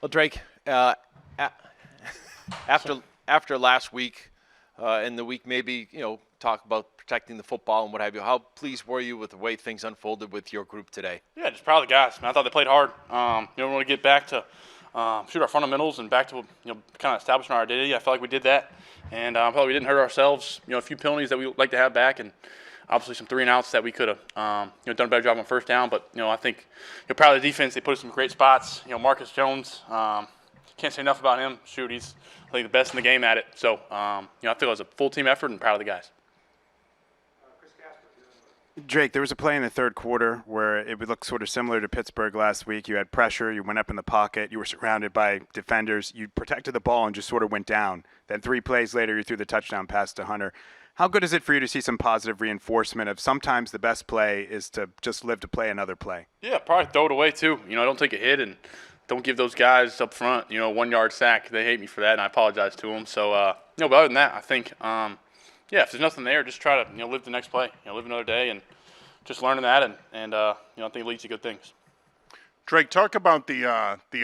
Well, Drake, a- after last week and the week, maybe talk about protecting the football and what have you. How pleased were you with the way things unfolded with your group today? Yeah, just proud of the guys, man. I thought they played hard. We want to get back to shoot our fundamentals and back to kind of establishing our identity. I felt like we did that, and I felt like we didn't hurt ourselves. A few penalties that we would like to have back, and obviously some 3-and-outs that we could have done a better job on first down. But I think proud of the defense. They put us in great spots. Marcus Jones. Can't say enough about him. Shoot, he's I think the best in the game at it. So I feel it was a full team effort and proud of the guys. Drake, there was a play in the third quarter where it would look sort of similar to Pittsburgh last week. You had pressure, you went up in the pocket, you were surrounded by defenders, you protected the ball and just sort of went down. Then 3 plays later, you threw the touchdown pass to Hunter. How good is it for you to see some positive reinforcement of sometimes the best play is to just live to play another play? Yeah, probably throw it away too. Don't take a hit and don't give those guys up front, 1-yard sack. They hate me for that, and I apologize to them. So, but other than that, I think, if there's nothing there, just try to, live the next play, live another day, and just learning that, and I think it leads to good things. Drake, talk about the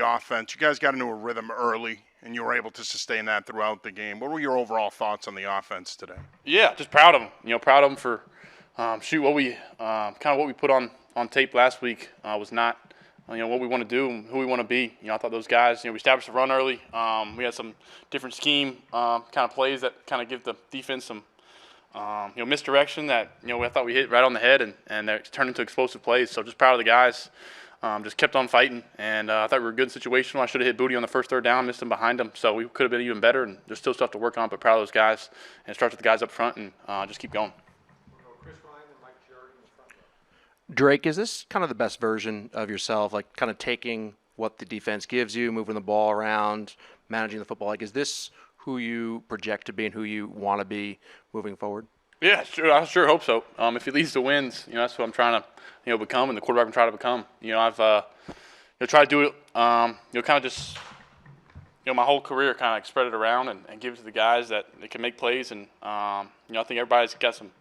offense. You guys got into a rhythm early, and you were able to sustain that throughout the game. What were your overall thoughts on the offense today? Yeah, just proud of them. Proud of them for what we what we put on tape last week was not what we want to do and who we want to be. I thought those guys, we established the run early. We had some different scheme kind of plays that kind of give the defense some misdirection that I thought we hit right on the head, and they turned into explosive plays. So just proud of the guys. Just kept on fighting, and I thought we were good situational. I should have hit Booty on the first third down, missed him behind him, so we could have been even better. And there's still stuff to work on, but proud of those guys. And it starts with the guys up front, and just keep going. Drake, is this kind of the best version of yourself, like kind of taking what the defense gives you, moving the ball around, managing the football? Like, is this who you project to be and who you want to be moving forward? Yeah, sure. I sure hope so. If it leads to wins, that's what I'm trying to, become, and the quarterback I'm trying to become. I've tried to do it, kind of just, my whole career kind of spread it around and give it to the guys that they can make plays, and I think everybody's got some,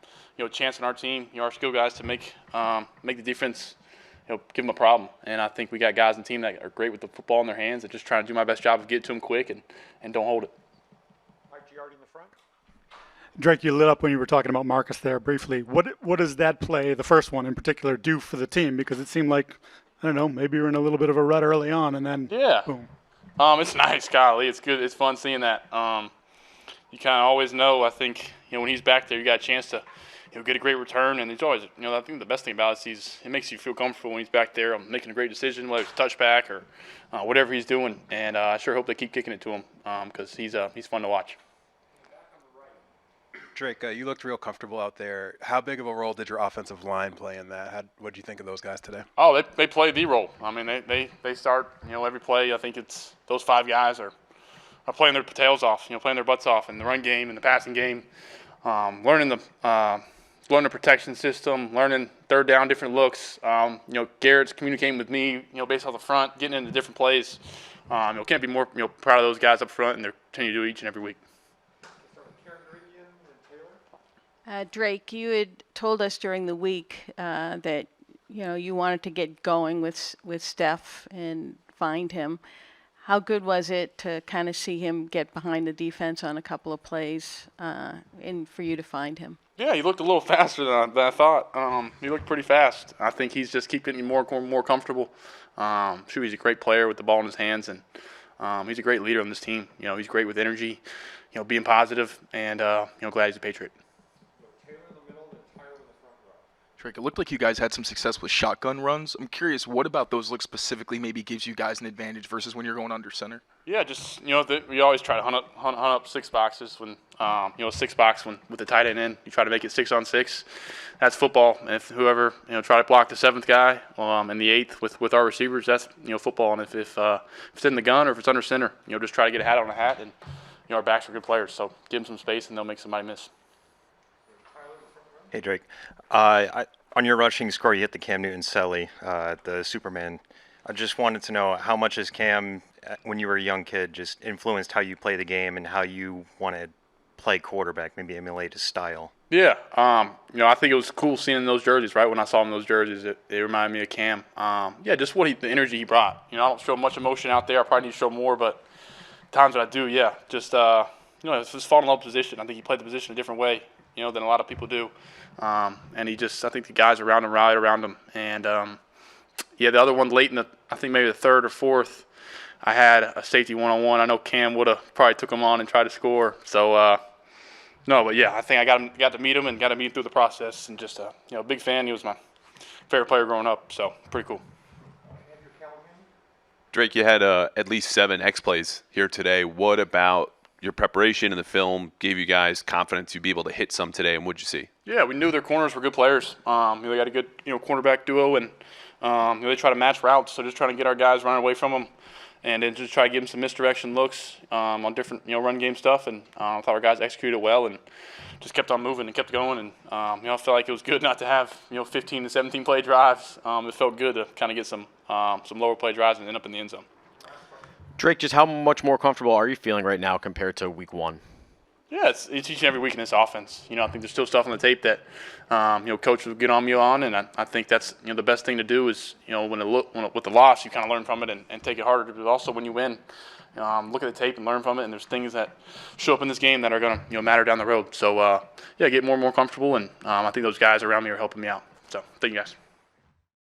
chance in our team, our skill guys to make the defense, give them a problem. And I think we got guys in the team that are great with the football in their hands and just trying to do my best job of getting to them quick and don't hold it. Drake, you lit up when you were talking about Marcus there briefly. What does that play, the first one in particular, do for the team? Because it seemed like, I don't know, maybe you're in a little bit of a rut early on, and then boom. It's nice, golly. It's good. It's fun seeing that. You kind of always know, I think, when he's back there, you got a chance to get a great return. And it's always, I think the best thing about it is it makes you feel comfortable when he's back there making a great decision, whether it's a touchback or whatever he's doing. And I sure hope they keep kicking it to him because he's fun to watch. Drake, you looked real comfortable out there. How big of a role did your offensive line play in that? What did you think of those guys today? Oh, they play the role. I mean, they start, every play. I think it's those 5 guys are playing their tails off, playing their butts off in the run game and the passing game, learning the protection system, learning third down, different looks. Garrett's communicating with me, based off the front, getting into different plays. Can't be more, proud of those guys up front, and they're continuing to do each and every week. Drake, you had told us during the week that you wanted to get going with Steph and find him. How good was it to kind of see him get behind the defense on a couple of plays and for you to find him? Yeah, he looked a little faster than I thought. He looked pretty fast. I think he's just keep getting more comfortable. He's a great player with the ball in his hands, and he's a great leader on this team. He's great with energy, being positive, and glad he's a Patriot. Drake, it looked like you guys had some success with shotgun runs. I'm curious, what about those looks specifically maybe gives you guys an advantage versus when you're going under center? Yeah, just we always try to hunt up 6 boxes when 6 box when with the tight end in. You try to make it 6-on-6. That's football. And if whoever try to block the 7th guy and the 8th with our receivers, that's football. And if it's in the gun or if it's under center, just try to get a hat on a hat. And our backs are good players, so give them some space and they'll make somebody miss. Hey, Drake. On your rushing score, you hit the Cam Newton-Selly, the Superman. I just wanted to know how much has Cam, when you were a young kid, just influenced how you play the game and how you want to play quarterback, maybe emulate his style? Yeah, I think it was cool seeing those jerseys. Right when I saw him in those jerseys, it reminded me of Cam. Yeah, just the energy he brought. I don't show much emotion out there. I probably need to show more, but times that I do, yeah, just it's his fall in love position. I think he played the position a different way, than a lot of people do. And I think the guys around him rallied around him. And yeah, the other one late I think maybe the third or fourth, I had a safety one-on-one. I know Cam would have probably took him on and tried to score. So. No, but yeah, I think I got to meet him and got to meet him through the process, and just big fan. He was my favorite player growing up, so pretty cool. Drake, you had at least 7 X plays here today. What about your preparation in the film gave you guys confidence you'd be able to hit some today, and what'd you see? Yeah, we knew their corners were good players. They got a good cornerback duo, and they try to match routes, so just trying to get our guys running away from them. And then just try to give them some misdirection looks on different, run game stuff. And I thought our guys executed well and just kept on moving and kept going. And, I felt like it was good not to have, 15 to 17 play drives. It felt good to kind of get some lower play drives and end up in the end zone. Drake, just how much more comfortable are you feeling right now compared to week 1? Yeah, it's each and every week in this offense. I think there's still stuff on the tape that, coach will get on me on, and I think that's, the best thing to do is, with the loss, you kind of learn from it and take it harder. But also when you win, look at the tape and learn from it, and there's things that show up in this game that are going to, matter down the road. So, yeah, get more and more comfortable, and I think those guys around me are helping me out. So, thank you guys.